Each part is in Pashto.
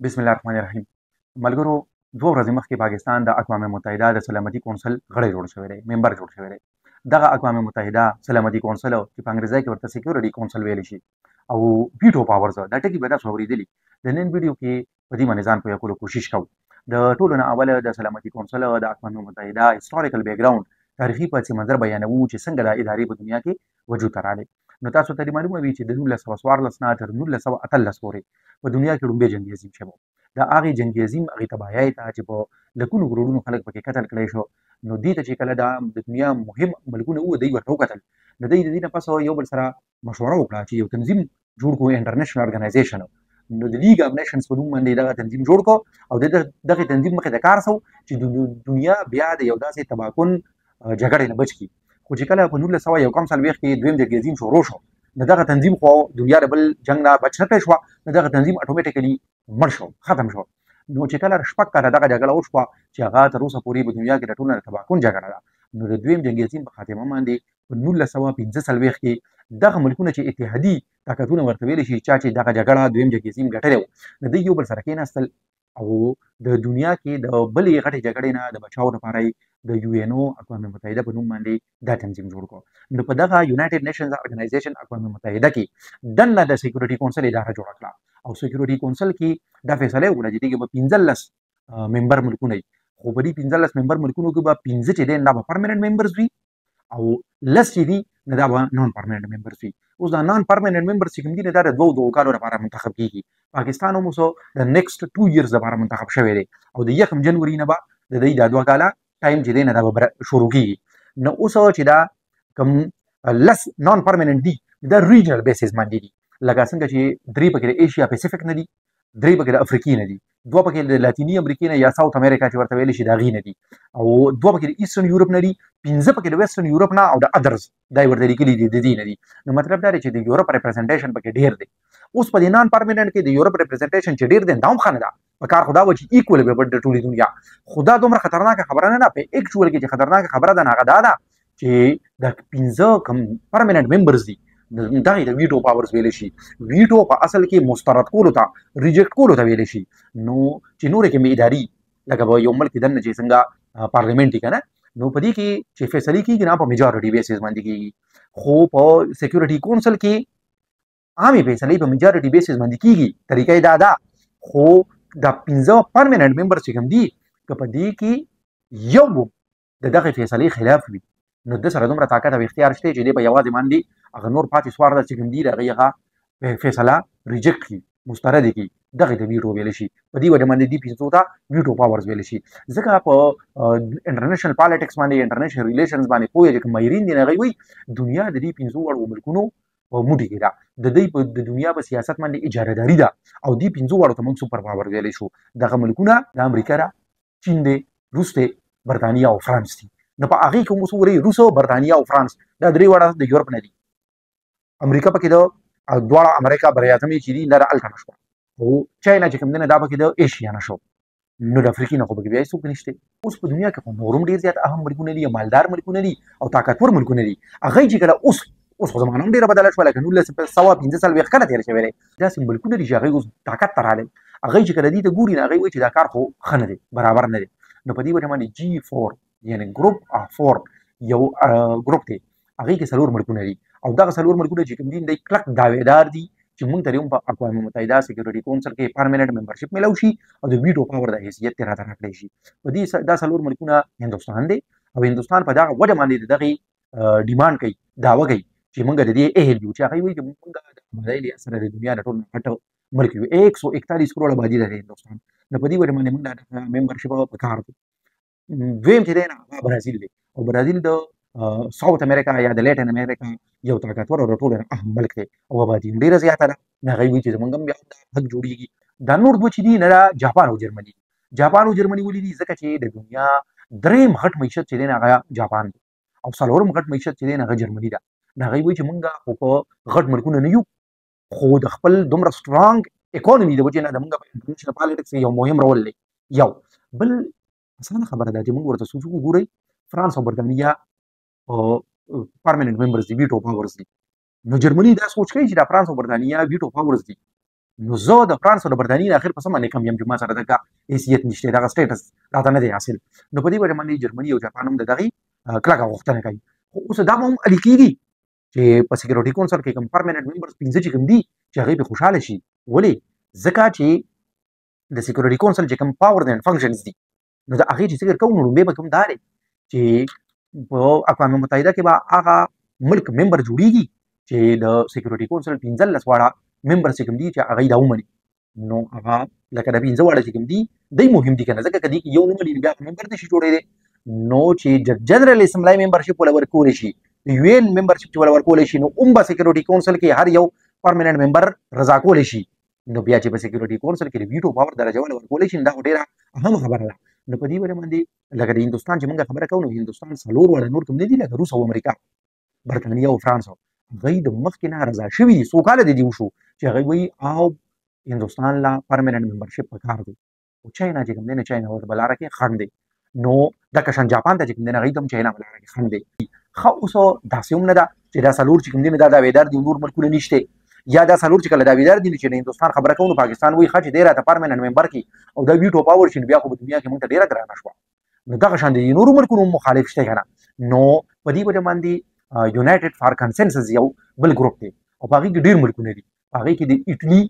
بسم الله الرحمن الرحیم. ملګرو، 2 ورځې مخکې پاکستان د اقوام متحده د سلامتي کونسل غړی جوړ شوی دی، ممبر جوړ شوی دی. دغه اقوام متحده سلامتي کونسل چې په انګریزي کې ورته سکیورټي کونسل ویل شي او ویټو پاورز، دا ټکي به تاسو اورېدلي. د نن ویډیو کې په دې باندې ځان پوه کولو کوشش کوو. د ټولو نه اوله د سلامتي کونسل د اقوام متحده هیستوریکل بیک ګراوند، تاریخي پس منظر بیانوو چې څنګه دا ادارې په دنیا کې وجود ته راغلي. نو تاسو ته معلومه وي چې د 1914 نه تر 1918 پورې په دنیا کې لومړی جنګ عظیم شوی. د هغې جنګ عظیم هغې تباهۍ ته چې په لکونو کروڑونو خلک پکې قتل کړی شو، نو دې ته چې کله د دنیا مهم ملکونه وو دوی ورته وکتل. د دوی د دې نه پس یو بل سره مشوره وکړه چې یو تنظیم جوړ کړو، انټرنیشنل ارګنایزیشن. نو د لیګ اف نیشنز په نوم باندې دغه تنظیم جوړ کړو او دغه تنظیم مخې ته کار سو چې د دنیا بیا د یو داسې تباکن جګړې نه بچ کړي. خو چې کله په 1941 کې دویم جنګ عظیم شروع شو، نو دغه تنظیم خو دنیا د بل جنګ نه بچ نه پرې شوه، نو دغه تنظیم اتوماتیکلي مړ شو، ختم شو. نو چې کله شپږ کاله دغه جګړه وشوه چې هغه تر اوسه پورې په دنیا کې د ټولو نه تباکن جګړه ده، نو د دویم جنګ عظیم په خاتمه باندې په 1945 کې دغه ملکونه چې اتحادي طاقتونه ورته ویلی شي، چا چې دغه جګړه دویم جنګ عظیم ګټلی و، نو دوی یو بل سره کېناستل او د دنیا کې د بلې غټې جګړې نه د بچاو لپاره د یو ان او اقوام متحده په نوم باندې دا تنظیم جوړ کړو. نو په دغه یونایټډ نیشنز ارګنایزیشن اقوام متحده کې دننه د سکیورټي کونسل اداره جوړه کړه او سکیورټي کونسل کې دا فیصله وکړه چې دغه به 15 ممبر ملکونه وي، خو په دې 15 ممبر ملکونو کې به 15 چې دي دا به پرمننت ممبرز وي او لس چې دي دا به نون پرمننت ممبرز وي. اوس دا نون پرمننت ممبرز چې کوم دي دا د 2 کالو لپاره منتخب کیږي. پاکستان هم اوس د نیکسټ 2 ایئرز لپاره منتخب شوی دی او د 1 جنوري نه به د دې د 2 کاله ټایم چې دی نه دا به شروع کیږي. نو اوس چې دا کوم لس نون پرمننت دي دا ریجنل بیسز باندې دي، لکه څنګه چې 3 پکې د ایشیا پیسفیک نه دي، 3 پکې د افریقي نه دي، 2 پکې د لاتینی امریکا نه یا ساوث امریکا چې ورته ویل شي دا غي نه دي، او 2 پکې د ایسټرن یورپ نه دي، 15 پکې د ویسټرن یورپ نه او د ادرز دای ورته لیکلي دي د دې نه دي. نو مطلب دا دی چې د یورپ ریپرزنټیشن پکې ډیر دی. اوس په دې نان پرمننت کې د یورپ ریپرزنټیشن چې ډیر دی دا هم خنه ده په کار خدا و چې ایکوال به د ټولې دنیا. خدا دومره خطرناک خبره نه ده په اکچوال کې چې خطرناک خبره ده نه غدا ده چې د 15 کم پرمننت ممبرز دي دا د ویټو پاورز ویل شي. ویټو په اصل کې مسترد کولو ته ریجیکټ کولو ته ویل شي. نو چې نورې کې اداري لکه به یو ملک دنه چې څنګه پارلیمنت کنه، نو په دې کې چې فیصله کیږي نه په میجارټي بیسز باندې کیږي، خو په سکیورټي کونسل کې عامه فیصله په میجارټي بیسز باندې کیږي. طریقې دا ده، خو د 15 پرمننت ممبر چې کوم دي که په دې کې یو دغه فیصلې خلاف وي، نو د سره دومره طاقت او اختیار شته چې دی په یوازې باندې هغه نور پاتې سوار د چې کوم دي هغه فیصله ریجیکټ کړي، مسترد کړي. دغه د ویټو ویل شي. په دې وجه باندې دی پیسو ته ویټو پاورز ویل شي. ځکه په انټرنیشنل پالیټکس باندې انټرنیشنل ریلیشنز باندې پوهه چې ماهرین دي هغه وایي دنیا د دې 15 وړو ملکونو په موټي کې ده، د دې په د دنیا په سیاست باندې اجاره داری ده او دې 15 وړو ته موږ سپر پاور ویل شو. دغه ملکونه د امریکا را، چین دی، روس دی، برتانیا او فرانس دي. نو په هغه کې موږ وګورئ روس او برتانیا او فرانس دا درې وړه د یورپ نه دي. امریکا پکې د دواړه امریکا بر اعظمي چې دي نه الټا نشو او چاینا چې کوم دنه دا پکې د ایشیا نشو، نو د افریقا نه خو بګ بیا هیڅ نشته. اوس په دنیا کې خو نورم ډیر زیات اهم ملکونه دي، مالدار ملکونه دي او طاقتور ملکونه دي. هغه چې کله اوس خو زمانه هم ډیره بدله شوه، لکه 1915 کله تیر شوی دی داسې ملکونه دي چې هغه اوس طاقت ته راغلي. هغه چې کله دې ته ګوري نه هغه وایي چې دا کار خو ښه نه دی، برابر نه دی. نو په دې وجه باندې G4 یعنی ګروپ اف 4 یو ګروپ دی، هغه کې څلور ملکونه دي او دغه څلور ملکونه چې کوم دي د کلک داویدار دي چې موږ ته په اقوام متحده سکیورټي کونسل کې پرمننت ممبرشپ ملو شي او د ویټو پاور د حیثیت تر راته راکړي شي. په دې دا څلور ملکونه هندستان دی او هندستان په دغه وجه باندې دغه ډیماند کوي، داوا کوي چې موږ د دې اهل یو چې هغه وایي چې موږ د مدایلی اثر د دنیا د ټولو غټ ملک یو 141 کروڑ آبادی ده هندستان. نو په دې وجه باندې موږ د ممبرشپ په کار دي. دویم چې دی نه برازیل دی او برازیل د ساوث امریکا یا د لیټن امریکا یو طاقتور او ټول اهم ملک دی او آبادي ډیره زیاته ده. نه غوي چې زمونږ بیا حق جوړیږي. دا نور دوه چې دي نه جاپان او جرمني. جاپان او جرمني ولې دي ځکه چې د دنیا دریم غټ معیشت چې دی نه هغه جاپان دی او څلورم غټ معیشت چې دی نه هغه جرمني ده. نه غوي چې مونږ په غټ ملکونه نه یو، خو د خپل دومره سترانګ اکانومي د وجه نه د مونږ په انټرنیشنل پالیټکس یو مهم رول لري. یو بل اسانه خبره ده چې موږ ورته سوچو وګورئ فرانس او برتانیا پرمننت ممبرز دي، ویټو پاورز دي. نو جرمني دا سوچ کوي چې دا فرانس او برتانیا ویټو پاورز دي نو زه د فرانس او د برتانیې اخر په سمه نه کم یم چې ما سره دغه حیثیت نشته دغه سټیټس راته نه دی حاصل نو په دې وجه باندې جرمني او جاپان هم د دغه کلکه غوښتنه کوي خو اوس دا هم اړ کېږي چې په سکیورټي کونسل کې کوم پرمننت ممبرز 15 چې کوم دي چې هغه به خوشاله شي ولې ځکه چې د سکیورټي کونسل چې کوم پاور اند فنکشنز دي نو دا هغه چې څنګه کوم نو به کوم داري چې په اقوام متحده کې به هغه ملک ممبر جوړیږي چې د سکیورټي کونسل 15 واړه ممبر چې کوم دي چې هغه دا ومني نو هغه لکه د 15 واړه چې کوم دي دای مهم دي کنه ځکه کدي یو نوم لري بیا ممبر د شي جوړېږي نو چې جنرال اسمبلی ممبرشپ ولا ورکول شي یو ان ممبرشپ ولا ورکول شي نو به سکیورټي کونسل کې هر یو پرمننت ممبر رضا کول شي نو بیا چې په سکیورټي کونسل کې د ویټو پاور درجه ولا ورکول شي دا ډیره اهم خبره ده نو په دې وجه باندې لکه د هندستان چې موږ خبره کوو نو هندستان څلور وړ نور کوم نه دي لکه روس او امریکا برتانیا او فرانس غي د مخکې نه رضا شوي دي څو کاله دي وشو چې هغه وایي او هندوستان لا پرمننت ممبرشپ پکار دی او چاینا چې کوم نه چاینا ور بلاره کې خنډ دی نو د کشن جاپان ته چې کوم نه غي دم چاینا بلاره کې خنډ دی خو اوس داسې هم نه ده چې دا سلور چې کوم نه دا ویدار دی نور ملکونه نشته یا دا سلور چې کله دا ویدار دي چې هندوستان خبره کوي پاکستان وایي خچ ډیره ته پرمننت ممبر کې او دا ویټو پاور شین بیا خو په دنیا کې موږ ته ډیره ګرانه شو نو دا شان دي نور ملکونو مخالف شته کنه نو په دې وجه باندې یونایټډ فار کنسنسس یو بل ګروپ دی او هغه کې ډیر ملکونه دي هغه کې د ایټلی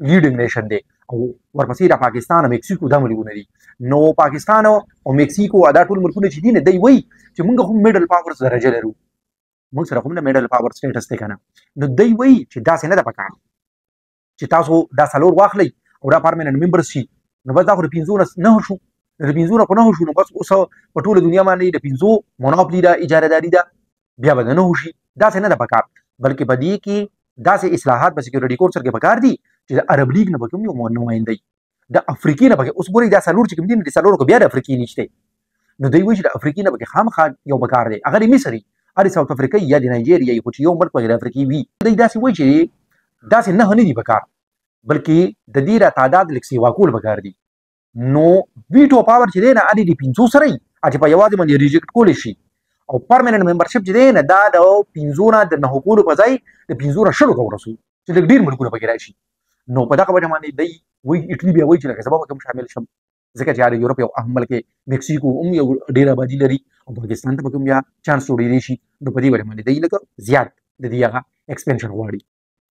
لیډینګ نیشن دی او ورپسې د پاکستان او میکسیکو د ملکونه دي نو پاکستان او میکسیکو دا ټول ملکونه چې دي نه دی وایي چې موږ هم میډل پاورز درجه لرو موږ سره هم د میډل پاور سټیټس دی کنه نو دی وایي چې داسې نه ده پکار چې تاسو دا سلور واخلئ او دا پرمننت ممبر شي نو بس دا خو د 15 نه شو د 15 په نه شو نو بس اوس په ټوله دنیا باندې د 15 مونوپولي دا اجاره داري ده بیا به نه شي داسې نه ده پکار بلکې په دې کې داسې اصلاحات په سکیورټي کونسل کې پکار دي چې د عرب لیګ نه به کوم یو نمایندګي د افریقي نه به اوس ګورئ دا سلور چې کوم دي د سلور کو بیا د افریقي نشته نو دوی وایي چې د افریقي نه به خامخا یو پکار دی هغه د مصري هغه ساوث افریقا یا د نایجیریا یو چې یو ملک په افریقي وي دوی داسې وایي چې داسې نه دي پکار بلکې د دې را تعداد لکسي واکول پکار دي نو ویټو پاور چې دی نه اړ دي 500 سره چې په یوازې باندې ریجیکټ کول شي او پرمننت ممبرشپ چې دی نه دا د 500 نه د نه کولو په ځای د 500 شلو ته ورسوي چې ډیر ملکونه پکې راشي نو په دغه وجه باندې دی وایي ایټلی بیا وایي چې لکه سبا کوم شامل شم ځکه چې د یورپ یو اهم ملک میکسیکو هم یو ډیر آبادي لري او پاکستان ته کوم بیا چانس جوړېدلی شي نو په دې وجه باندې دی لکه زیات د دې هغه ایکسپنشن غواړي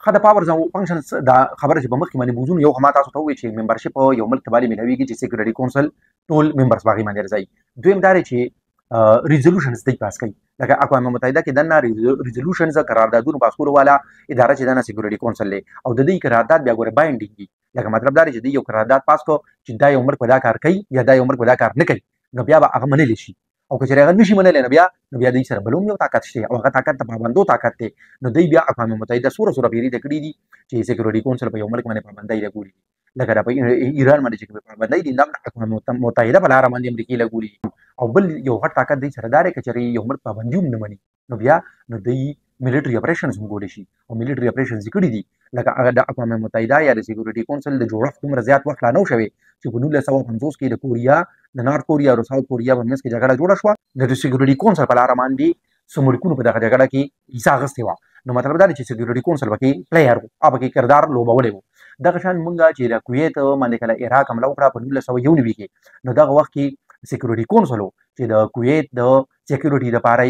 خا د پاورز او فنکشنز دا خبره چې په مخکې باندې موضوع یو هم تاسو ته وایي چې ممبرشپ یو ملک ته باندې ملويږي چې سکیورټي کونسل ټول ممبرز باغی باندې راځي دویم دا چې ریزولوشنز دی پاس کوي لکه اقوام متحده کې دنه ریزولوشنز قراردادونو پاس کولو والا اداره چې دنه سکیورټي کونسل له او د دې قرارداد بیا ګوره بایندینګ دي لکه مطلب دا چې یو قرارداد پاس کو چې دا یو ملک ودا کار کوي یا دا یو ملک ودا کار نه کوي نو بیا به هغه منل شي او که چېرې هغه نشي منلی نو بیا دوی سره بل هم یو طاقت شته او هغه طاقت د پابندو طاقت دی نو دوی بیا اقوام متحده سوره پیري ته کړي دي چې سکیورټي کونسل په یو ملک باندې پابندۍ لګولي لکه د ایران باندې چې پابندۍ دي دا اقوام متحده په لاره باندې امریکا لګولي او بل یو غټ طاقت دی سره داري کچري یو ملک پابندي هم نه مني نو بیا نو دوی ملټري اپریشنز هم کولی شي او ملټري اپریشنز کړي دي لکه هغه د اقوام متحده یا د سکیورټي کونسل د جوړښت دومره زیات وخت لا نه شوی چې په 1950 کې د کوریا د نارت کوریا او ساوث کوریا په منځ کې جګړه جوړه شوه د سکیورټي کونسل په لاره باندې سمورکونو په دغه جګړه کې حصہ اخیستې وه نو مطلب دا دی چې سکیورټي کونسل پکې پلیئر و او پکې کردار لوبولی و دغه شان مونږ چې د کویت باندې کله عراق حمله وکړه په 1991 کې نو دغه وخت کې سکیورټي کونسل چې د کویت د سکیورټي لپاره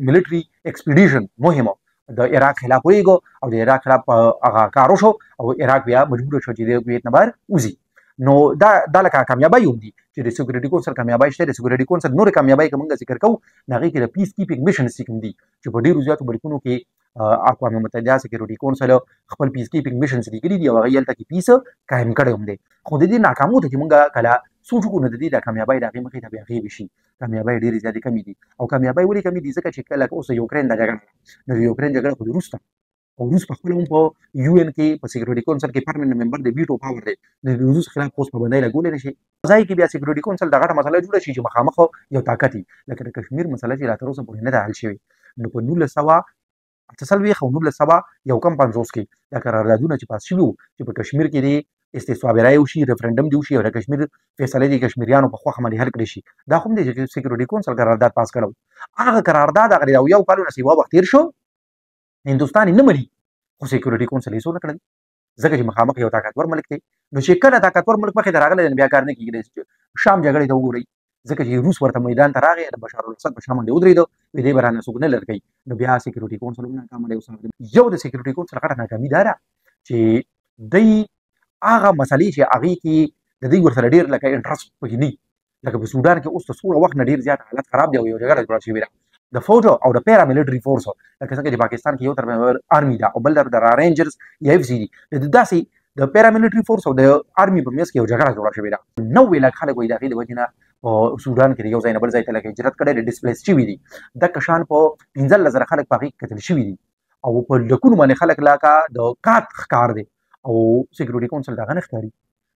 ملټري ایکسپیډیشن مهمه د عراق خلاف ویګو او د عراق خلاف هغه کار وشو او عراق بیا مجبور شو چې د کویت نه بهر وځي نو دا لکه کامیابی هم دي چې د سکیورټي کونسل کامیابی شته د سکیورټي کونسل نور کامیابی کوم ذکر کوو هغه کې د پیس کیپینګ میشن سکم دي چې په ډیرو زیاتو ملکونو کې اقوام متحده سکیورټي کونسل خپل پیس کیپینګ میشن لري دي او هغه یلته کې پیس قائم کړی هم دي خو د دې ناکامو ته چې مونږ کله سوچ وکړو د دې د کامیابی د مخې ته بیا غیب شي کامیابی ډیره زیاتې کمی دي او کامیابی ولې کمی دي ځکه چې کله اوس یوکرين د جګړه نو یوکرين جګړه خو روسته او روس په خپل هم په یو ان کې په سکیورټي کونسل کې پرمننت ممبر د ویټو پاور دی د روس خلاف اوس پابندۍ لګولې نشي ځای کې بیا سکیورټي کونسل دغه مسله جوړه شي چې مخامخ یو طاقت لکه د کشمیر مسله چې لا تر اوسه پورې نه ده حل شوې نو په 1900 یو کم 50 کې د قراردادونه چې پاس شوي چې په کشمیر کې د استصواب رایې وشي ریفرنډم دی وشي او د کشمیر فیصله د کشمیریانو په خوښه باندې حل کړی شي دا هم د سکیورټي کونسل قرارداد پاس کړو هغه قرارداد هغه یو کال نه سیوا وخت تیر شو هندوستان نه مني خو سکیورټي کونسل یې څه نه کړل ځکه چې مخامخ یو طاقتور ملک دی. نو چې کله طاقتور ملک مخې ته راغلی بیا کار نه کېږي. شام جګړې ته وګورئ، ځکه چې روس ورته میدان ته راغی، د بشار الاسد په شا باندې ودرېده، وایي دی به رانه څوک نه لرې کوي. نو بیا سیکورټي کونسل هم ناکامه دی. یو د سیکورټي کونسل غټه ناکامي دا ده چې دی هغه مسلې چې هغې کې د دوی ورسره ډېر لکه انټرسټ پکې نه وي. لکه په سودان کې اوس د څومره وخت نه ډېر زیات حالت خراب دی او یو جګړه جوړه شوې ده. د فوج او د پیرا ملیټري فورس لکه څنګه چې پاکستان کې یو طرف آرمي ده او بل طرف د رینجرز یا اف سي دي، داسې د پیرا ملیټري فورس او د آرمي په منځ کې یو جګړه جوړه شوې ده. 90 لک خلک وایي د هغې د وجې نه په سودان کې د یو ځای نه بل ځای ته لکه هجرت کړی دی، ډسپلیس شوي دي. دغه شان په 15,000 خلک په هغې کې قتل شوي دي او په لکونو باندې خلک لکه د کات ښکار دی او سیکورټي کونسل د هغه نه ښکاري.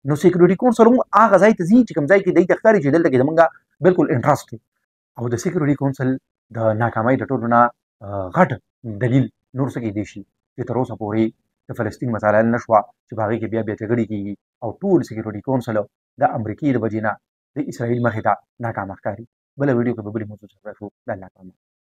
نو سیکورټي کونسل هم هغه ځای ته ځي چې کوم ځای کې دوی ته ښکاري چې دلته کې زمونږ بالکل انټرسټ دی. او د سیکورټي کونسل د ناکامۍ د ټولو نه غټ دلیل نور څه کېدای شي چې تر اوسه پورې د فلسطین مسله حل نه شوه چې په هغې کې بیا جګړې کېږي او ټول سیکورټي کونسل د امریکې د وجې نه د اسرائیل مخې ته ناکامه ښکاري. بله ویډیو کې به بلې موضوع سره راشو. د الله په امان.